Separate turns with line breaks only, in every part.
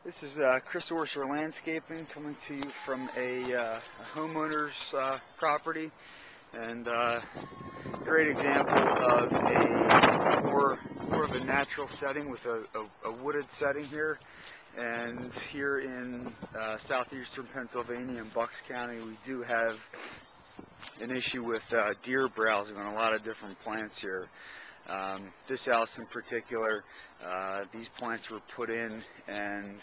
This is Chris Orser Landscaping coming to you from a homeowner's property, and great example of a more of a natural setting with a wooded setting here. And here in southeastern Pennsylvania in Bucks County, we do have an issue with deer browsing on a lot of different plants here. This house in particular, these plants were put in, and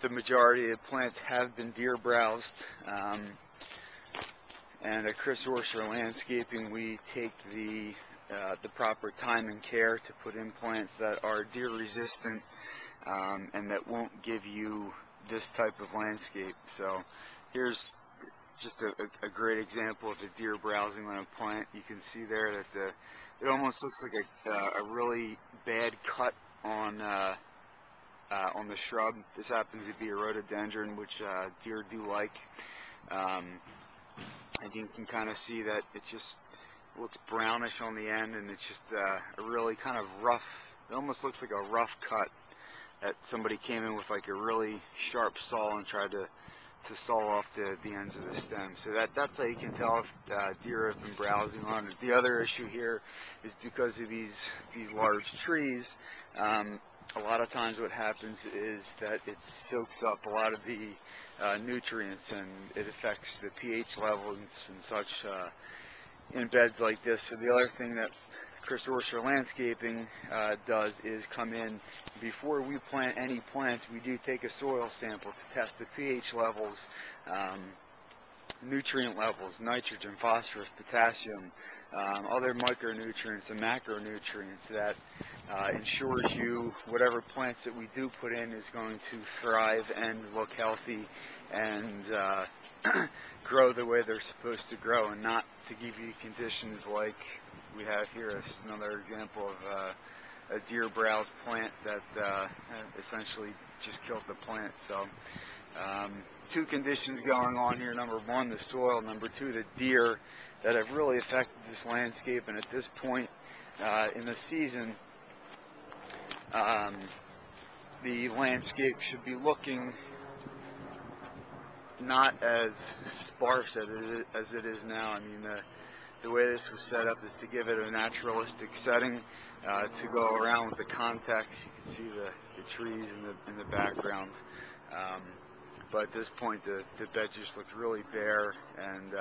the majority of plants have been deer browsed. And at Chris Orser Landscaping, we take the proper time and care to put in plants that are deer resistant and that won't give you this type of landscape. So here's just a great example of the deer browsing on a plant. You can see there that it almost looks like a really bad cut on the shrub. This happens to be a rhododendron, which deer do like. And you can kind of see that it just looks brownish on the end, and it's just a really kind of rough, it almost looks like a rough cut that somebody came in with like a really sharp saw and tried to saw off the ends of the stem. So that's how you can tell if deer have been browsing on it. The other issue here is because of these large trees, a lot of times what happens is that it soaks up a lot of the nutrients, and it affects the pH levels and such in beds like this. So the other thing that Chris Orser Landscaping does is come in before we plant any plants. We do take a soil sample to test the pH levels, nutrient levels, nitrogen, phosphorus, potassium, other micronutrients and macronutrients that ensures you whatever plants that we do put in is going to thrive and look healthy and grow the way they're supposed to grow, and not to give you conditions like we have here. This is another example of a deer browse plant that essentially just killed the plant. So two conditions going on here: number one, the soil; number two, the deer that have really affected this landscape. And at this point in the season, the landscape should be looking not as sparse as it is now. I mean, the way this was set up is to give it a naturalistic setting, to go around with the context. You can see the trees in the background. But at this point, the bed just looks really bare, and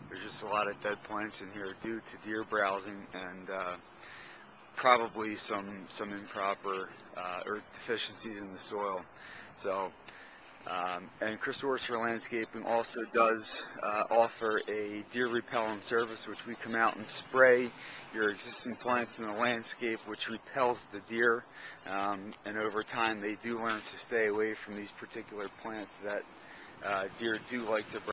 there's just a lot of dead plants in here due to deer browsing and probably some improper or deficiencies in the soil. So, and Chris Orser Landscaping also does offer a deer repellent service, which we come out and spray your existing plants in the landscape, which repels the deer, and over time they do learn to stay away from these particular plants that deer do like to